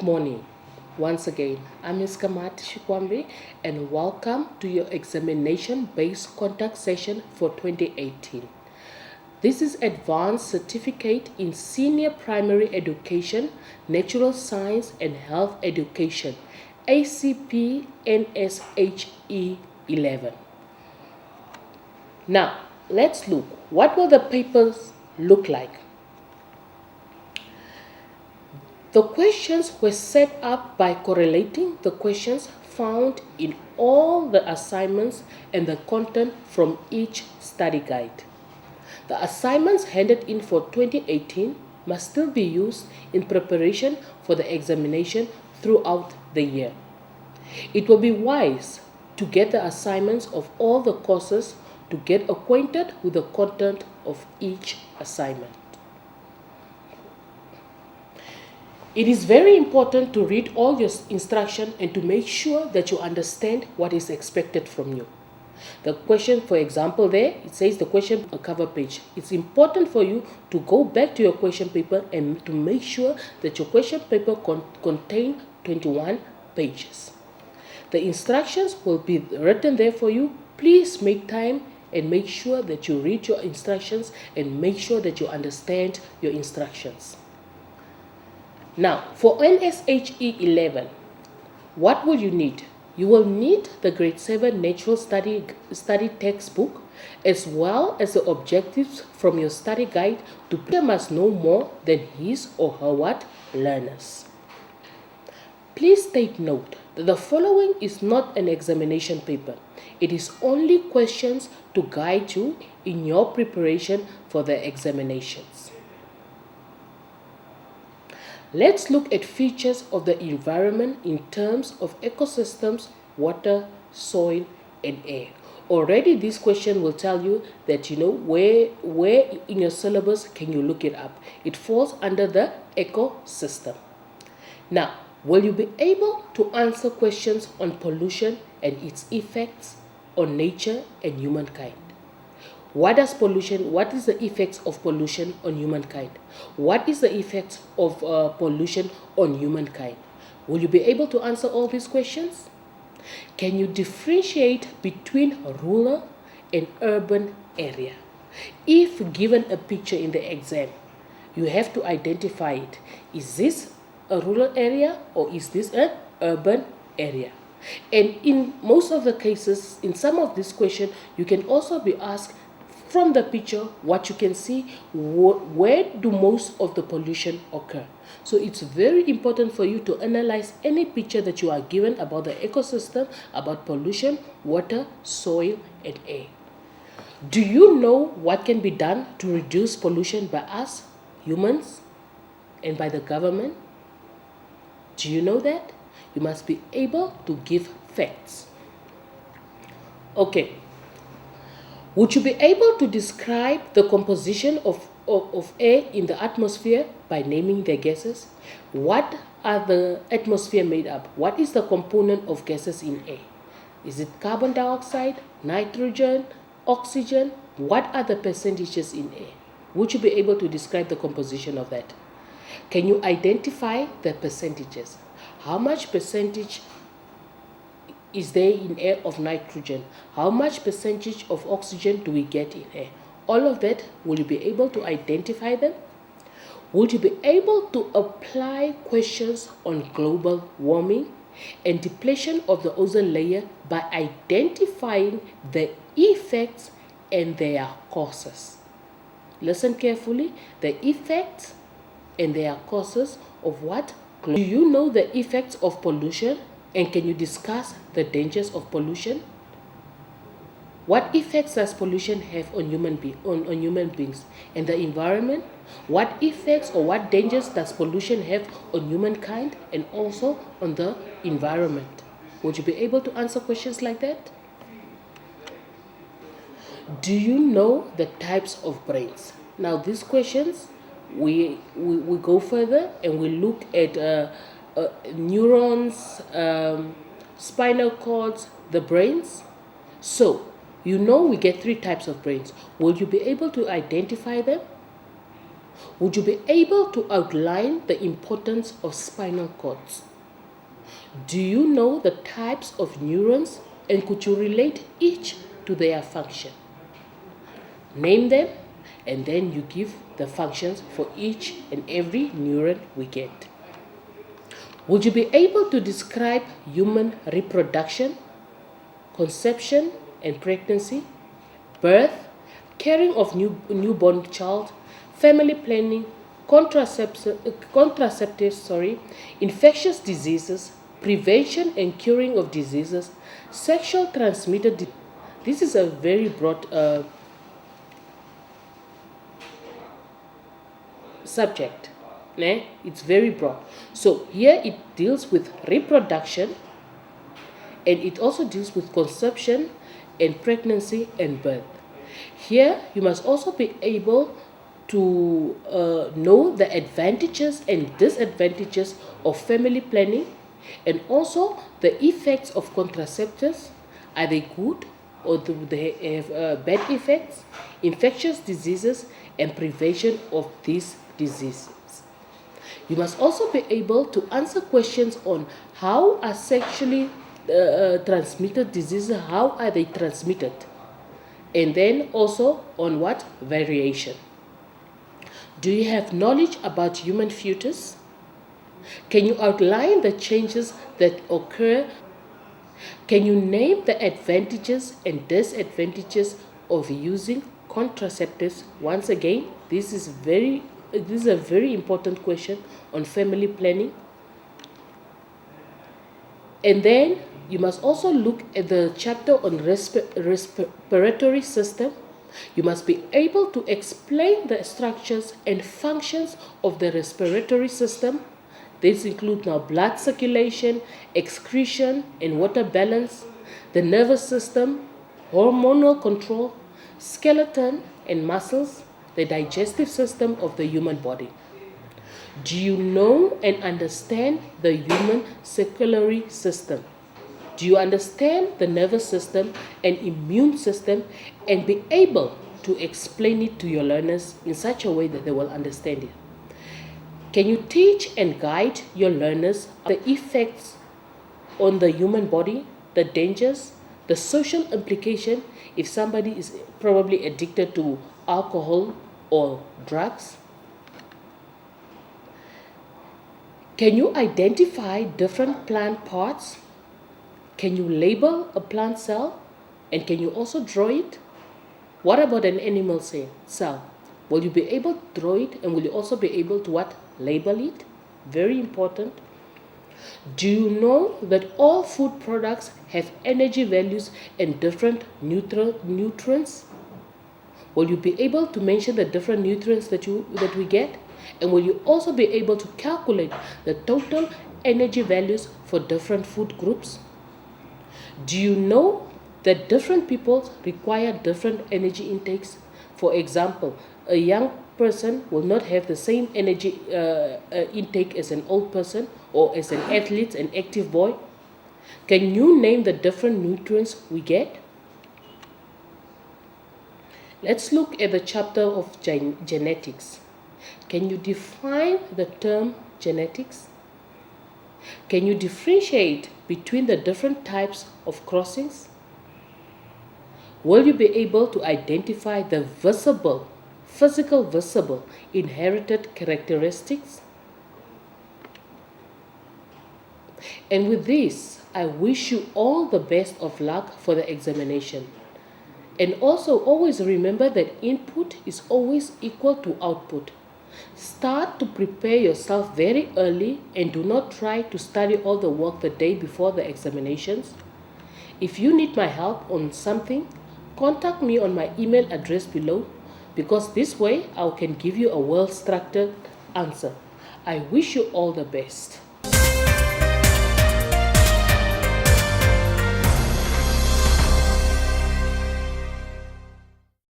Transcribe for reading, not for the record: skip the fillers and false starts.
morning. Once again, I'm Ms. Kamati Shikwambi and welcome to your examination-based contact session for 2018. This is Advanced Certificate in Senior Primary Education, Natural Science and Health Education, ACP NSHE11. Now, let's look. What will the papers look like? The questions were set up by correlating the questions found in all the assignments and the content from each study guide. The assignments handed in for 2018 must still be used in preparation for the examination throughout the year. It will be wise to get the assignments of all the courses to get acquainted with the content of each assignment. It is very important to read all your instructions and to make sure that you understand what is expected from you. The question, for example, there, it says the question cover page. It's important for you to go back to your question paper and to make sure that your question paper contains 21 pages. The instructions will be written there for you. Please make time and make sure that you read your instructions and make sure that you understand your instructions. Now, for NSHE11, what will you need? You will need the grade 7 natural study textbook as well as the objectives from your study guide. The teacher must know more than his or her learners. Please take note that the following is not an examination paper. It is only questions to guide you in your preparation for the examinations. Let's look at features of the environment in terms of ecosystems, water, soil, and air. Already this question will tell you that where in your syllabus can you look it up. It falls under the ecosystem. Now, will you be able to answer questions on pollution and its effects on nature and humankind? What is the effects of pollution on humankind? What is the effects of pollution on humankind? Will you be able to answer all these questions? Can you differentiate between rural and urban area? If given a picture in the exam, you have to identify it. Is this a rural area or is this an urban area? And in most of the cases, in some of these questions, you can also be asked from the picture what you can see, where do most of the pollution occur. So it's very important for you to analyze any picture that you are given about the ecosystem, about pollution, water, soil, and air. Do you know what can be done to reduce pollution by us, humans, and by the government? Do you know that? You must be able to give facts. Okay. Would you be able to describe the composition of air in the atmosphere by naming the gases? What are the atmosphere made up? What is the component of gases in air? Is it carbon dioxide, nitrogen, oxygen? What are the percentages in air? Would you be able to describe the composition of that? Can you identify the percentages? How much percentage is there in air of nitrogen? How much percentage of oxygen do we get in air? All of that, will you be able to identify them? Would you be able to apply questions on global warming and depletion of the ozone layer by identifying the effects and their causes? Listen carefully, the effects and their causes of what? Do you know the effects of pollution? And can you discuss the dangers of pollution? What effects does pollution have on human beings and the environment? What effects or what dangers does pollution have on humankind and also on the environment? Would you be able to answer questions like that? Do you know the types of brains? Now these questions, we go further and we look at neurons, spinal cords, the brains. So, we get 3 types of brains. Will you be able to identify them? Would you be able to outline the importance of spinal cords? Do you know the types of neurons and could you relate each to their function? Name them and then you give the functions for each and every neuron we get. Would you be able to describe human reproduction, conception and pregnancy, birth, caring of newborn child, family planning, contraceptives, infectious diseases, prevention and curing of diseases, sexual transmitted. This is a very broad subject. It's very broad. So here it deals with reproduction and it also deals with conception and pregnancy and birth. Here you must also be able to know the advantages and disadvantages of family planning and also the effects of contraceptives. Are they good or do they have bad effects? Infectious diseases and prevention of these diseases. You must also be able to answer questions on how are sexually transmitted diseases, how are they transmitted, and then also on what variation. Do you have knowledge about human fetus? Can you outline the changes that occur? Can you name the advantages and disadvantages of using contraceptives? Once again, this is a very important question on family planning. And then you must also look at the chapter on respiratory system. You must be able to explain the structures and functions of the respiratory system. These include now blood circulation, excretion and water balance, the nervous system, hormonal control, skeleton and muscles, the digestive system of the human body. Do you know and understand the human circulatory system? Do you understand the nervous system and immune system and be able to explain it to your learners in such a way that they will understand it? Can you teach and guide your learners the effects on the human body, the dangers, the social implication if somebody is probably addicted to alcohol or drugs? Can you identify different plant parts? Can you label a plant cell? And can you also draw it? What about an animal cell? Will you be able to draw it and will you also be able to what? Label it? Very important. Do you know that all food products have energy values and different nutrients? Will you be able to mention the different nutrients that we get? And will you also be able to calculate the total energy values for different food groups? Do you know that different people require different energy intakes? For example, a young person will not have the same energy intake as an old person or as an athlete, an active boy. Can you name the different nutrients we get? Let's look at the chapter of genetics. Can you define the term genetics? Can you differentiate between the different types of crossings? Will you be able to identify the physical visible inherited characteristics? And with this, I wish you all the best of luck for the examination. And also always remember that input is always equal to output. Start to prepare yourself very early and do not try to study all the work the day before the examinations. If you need my help on something, contact me on my email address below because this way I can give you a well-structured answer. I wish you all the best.